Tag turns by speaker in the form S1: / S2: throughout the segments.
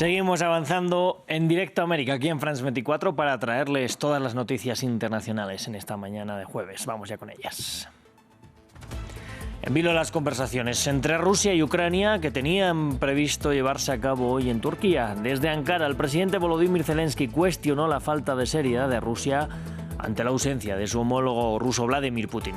S1: Seguimos avanzando en directo a América, aquí en France 24, para traerles todas las noticias internacionales en esta mañana de jueves. Vamos ya con ellas. En vilo las conversaciones entre Rusia y Ucrania que tenían previsto llevarse a cabo hoy en Turquía. Desde Ankara, el presidente Volodymyr Zelensky cuestionó la falta de seriedad de Rusia ante la ausencia de su homólogo ruso Vladimir Putin.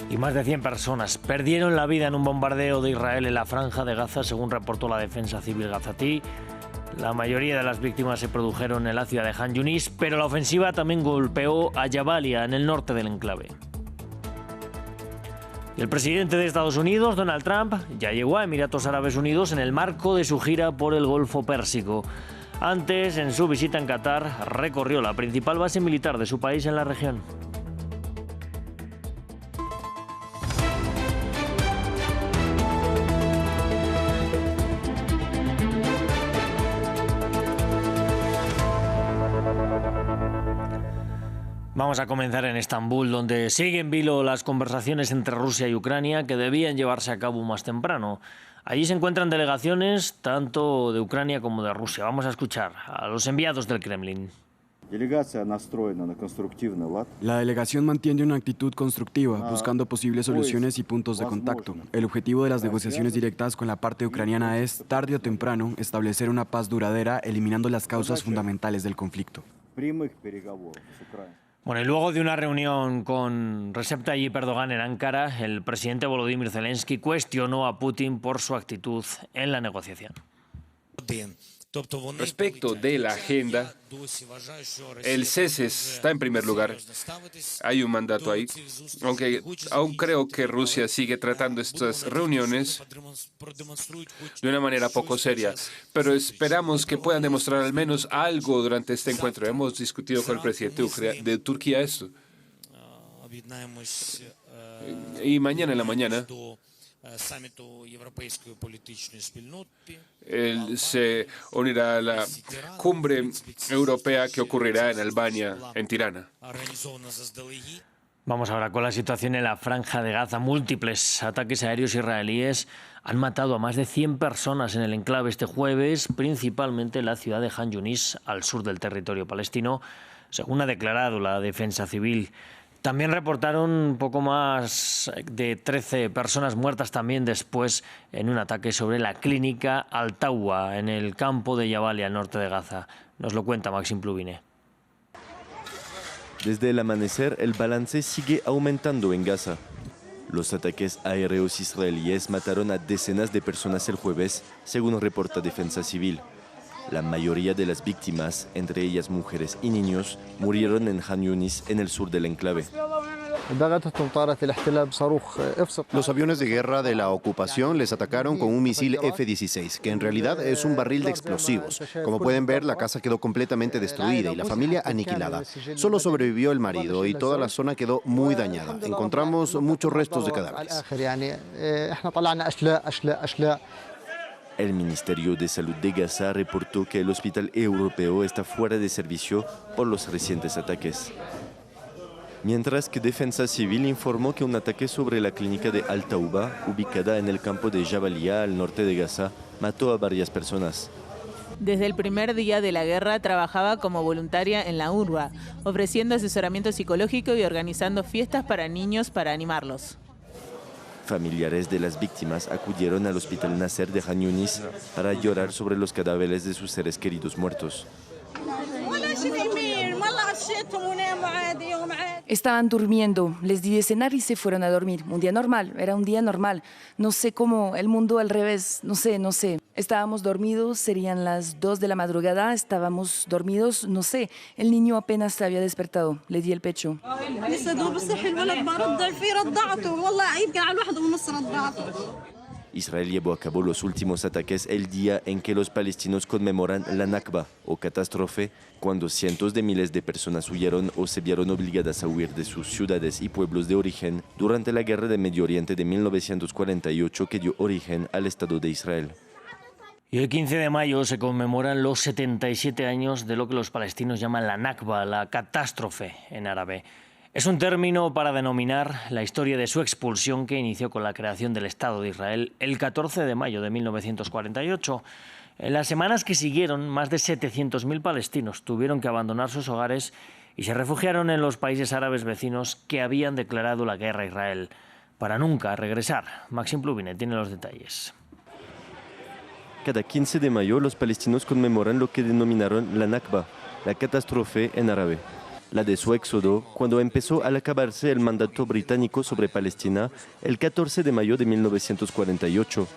S1: Y más de 100 personas perdieron la vida en un bombardeo de Israel en la Franja de Gaza, según reportó la Defensa Civil gazatí. La mayoría de las víctimas se produjeron en la ciudad de Han Yunis, pero la ofensiva también golpeó a Jabalia, en el norte del enclave. Y el presidente de Estados Unidos, Donald Trump, ya llegó a Emiratos Árabes Unidos en el marco de su gira por el Golfo Pérsico. Antes, en su visita en Qatar, recorrió la principal base militar de su país en la región. Vamos a comenzar en Estambul, donde siguen en vilo las conversaciones entre Rusia y Ucrania que debían llevarse a cabo más temprano. Allí se encuentran delegaciones tanto de Ucrania como de Rusia. Vamos a escuchar a los enviados del Kremlin.
S2: La delegación mantiene una actitud constructiva, buscando posibles soluciones y puntos de contacto. El objetivo de las negociaciones directas con la parte ucraniana es, tarde o temprano, establecer una paz duradera, eliminando las causas fundamentales del conflicto.
S1: Bueno, y luego de una reunión con Recep Tayyip Erdogan en Ankara, el presidente Volodymyr Zelensky cuestionó a Putin por su actitud en la negociación.
S3: Respecto de la agenda, el cese está en primer lugar. Hay un mandato ahí, aunque aún creo que Rusia sigue tratando estas reuniones de una manera poco seria. Pero esperamos que puedan demostrar al menos algo durante este encuentro. Hemos discutido con el presidente de Turquía esto. Y mañana en la mañana él se unirá a la cumbre europea que ocurrirá en Albania, en Tirana.
S1: Vamos ahora con la situación en la Franja de Gaza. Múltiples ataques aéreos israelíes han matado a más de 100 personas en el enclave este jueves, principalmente en la ciudad de Han Yunis, al sur del territorio palestino, según ha declarado la Defensa Civil. También reportaron un poco más de 13 personas muertas también después en un ataque sobre la clínica Al-Tawa, en el campo de Jabalia, al norte de Gaza. Nos lo cuenta Maxim Pluvine.
S4: Desde el amanecer, el balance sigue aumentando en Gaza. Los ataques aéreos israelíes mataron a decenas de personas el jueves, según reporta Defensa Civil. La mayoría de las víctimas, entre ellas mujeres y niños, murieron en Han Yunis, en el sur del enclave.
S5: Los aviones de guerra de la ocupación les atacaron con un misil F-16, que en realidad es un barril de explosivos. Como pueden ver, la casa quedó completamente destruida y la familia aniquilada. Solo sobrevivió el marido y toda la zona quedó muy dañada. Encontramos muchos restos de cadáveres.
S4: El Ministerio de Salud de Gaza reportó que el hospital europeo está fuera de servicio por los recientes ataques. Mientras que Defensa Civil informó que un ataque sobre la clínica de Al-Tawa, ubicada en el campo de Jabalia, al norte de Gaza, mató a varias personas.
S6: Desde el primer día de la guerra trabajaba como voluntaria en la UNRWA, ofreciendo asesoramiento psicológico y organizando fiestas para niños para animarlos.
S4: Familiares de las víctimas acudieron al Hospital Nasser de Han Yunis para llorar sobre los cadáveres de sus seres queridos muertos.
S7: Estaban durmiendo, les di de cenar y se fueron a dormir. Un día normal, era un día normal. No sé cómo, el mundo al revés, no sé. Estábamos dormidos, serían las 2 de la madrugada, estábamos dormidos, no sé. El niño apenas se había despertado, le di el pecho.
S4: Israel llevó a cabo los últimos ataques el día en que los palestinos conmemoran la Nakba, o catástrofe, cuando cientos de miles de personas huyeron o se vieron obligadas a huir de sus ciudades y pueblos de origen durante la Guerra de Medio Oriente de 1948 que dio origen al Estado de Israel.
S1: Y el 15 de mayo se conmemoran los 77 años de lo que los palestinos llaman la Nakba, la catástrofe en árabe. Es un término para denominar la historia de su expulsión que inició con la creación del Estado de Israel el 14 de mayo de 1948. En las semanas que siguieron, más de 700.000 palestinos tuvieron que abandonar sus hogares y se refugiaron en los países árabes vecinos que habían declarado la guerra a Israel, para nunca regresar. Maxim Pluvine tiene los detalles.
S4: Cada 15 de mayo los palestinos conmemoran lo que denominaron la Nakba, la catástrofe en árabe. La de su éxodo, cuando empezó al acabarse el mandato británico sobre Palestina el 14 de mayo de 1948.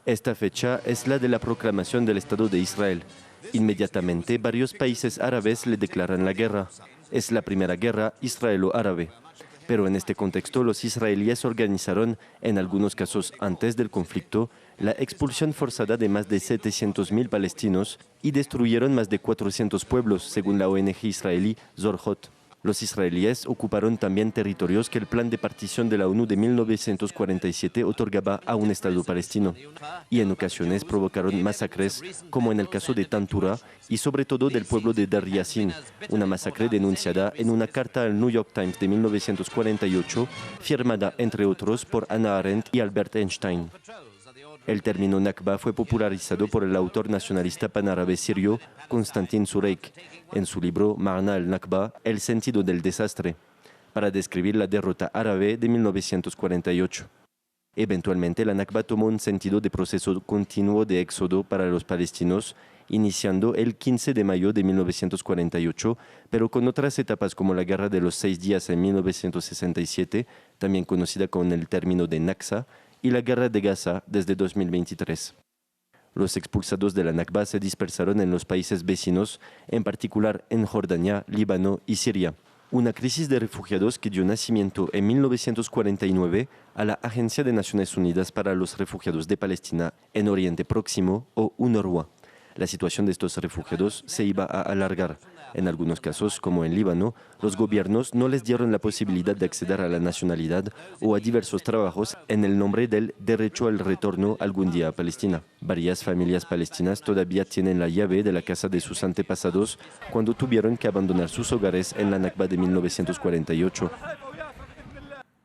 S4: Esta fecha es la de la proclamación del Estado de Israel. Inmediatamente varios países árabes le declaran la guerra. Es la primera guerra israelo-árabe. Pero en este contexto los israelíes organizaron, en algunos casos antes del conflicto, la expulsión forzada de más de 700.000 palestinos y destruyeron más de 400 pueblos, según la ONG israelí Zorhot. Los israelíes ocuparon también territorios que el plan de partición de la ONU de 1947 otorgaba a un Estado palestino. Y en ocasiones provocaron masacres, como en el caso de Tantura y sobre todo del pueblo de Dar Yassin, una masacre denunciada en una carta al New York Times de 1948, firmada entre otros por Hannah Arendt y Albert Einstein. El término Nakba fue popularizado por el autor nacionalista panárabe sirio Konstantin Sureik en su libro Ma'na al-Nakba, El sentido del desastre, para describir la derrota árabe de 1948. Eventualmente, la Nakba tomó un sentido de proceso continuo de éxodo para los palestinos, iniciando el 15 de mayo de 1948, pero con otras etapas como la Guerra de los 6 días en 1967, también conocida con el término de Naksa, y la Guerra de Gaza desde 2023. Los expulsados de la Nakba se dispersaron en los países vecinos, en particular en Jordania, Líbano y Siria. Una crisis de refugiados que dio nacimiento en 1949 a la Agencia de Naciones Unidas para los Refugiados de Palestina en Oriente Próximo, o UNRWA. La situación de estos refugiados se iba a alargar. En algunos casos, como en Líbano, los gobiernos no les dieron la posibilidad de acceder a la nacionalidad o a diversos trabajos en el nombre del derecho al retorno algún día a Palestina. Varias familias palestinas todavía tienen la llave de la casa de sus antepasados cuando tuvieron que abandonar sus hogares en la Nakba de 1948.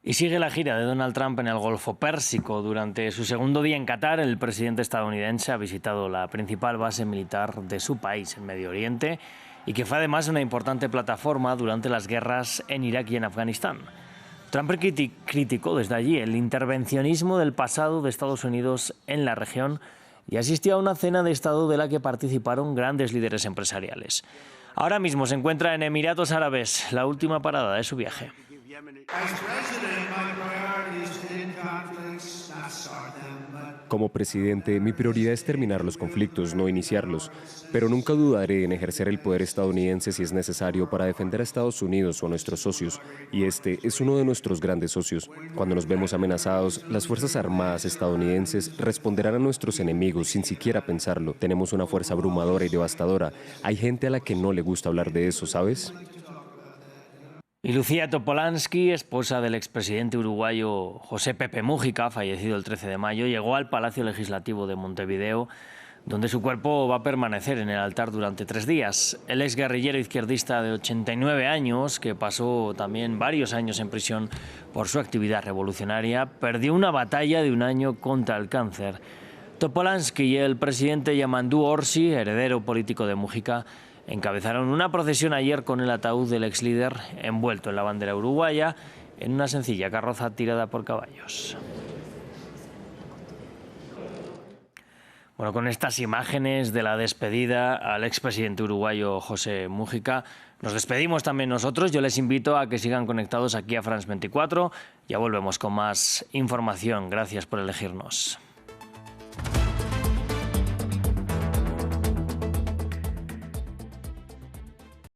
S1: Y sigue la gira de Donald Trump en el Golfo Pérsico. Durante su segundo día en Qatar, el presidente estadounidense ha visitado la principal base militar de su país en Medio Oriente y que fue además una importante plataforma durante las guerras en Irak y en Afganistán. Trump criticó desde allí el intervencionismo del pasado de Estados Unidos en la región y asistió a una cena de Estado de la que participaron grandes líderes empresariales. Ahora mismo se encuentra en Emiratos Árabes, la última parada de su viaje.
S8: Como presidente, mi prioridad es terminar los conflictos, no iniciarlos, pero nunca dudaré en ejercer el poder estadounidense si es necesario para defender a Estados Unidos o a nuestros socios, y este es uno de nuestros grandes socios. Cuando nos vemos amenazados, las Fuerzas Armadas estadounidenses responderán a nuestros enemigos sin siquiera pensarlo. Tenemos una fuerza abrumadora y devastadora. Hay gente a la que no le gusta hablar de eso, ¿sabes?
S1: Y Lucía Topolansky, esposa del expresidente uruguayo José Pepe Mújica, fallecido el 13 de mayo, llegó al Palacio Legislativo de Montevideo, donde su cuerpo va a permanecer en el altar durante 3 días. El exguerrillero izquierdista de 89 años, que pasó también varios años en prisión por su actividad revolucionaria, perdió una batalla de 1 año contra el cáncer. Topolansky y el presidente Yamandu Orsi, heredero político de Mújica, encabezaron una procesión ayer con el ataúd del ex líder envuelto en la bandera uruguaya en una sencilla carroza tirada por caballos. Bueno, con estas imágenes de la despedida al expresidente uruguayo José Mújica, nos despedimos también nosotros. Yo les invito a que sigan conectados aquí a France 24. Ya volvemos con más información. Gracias por elegirnos.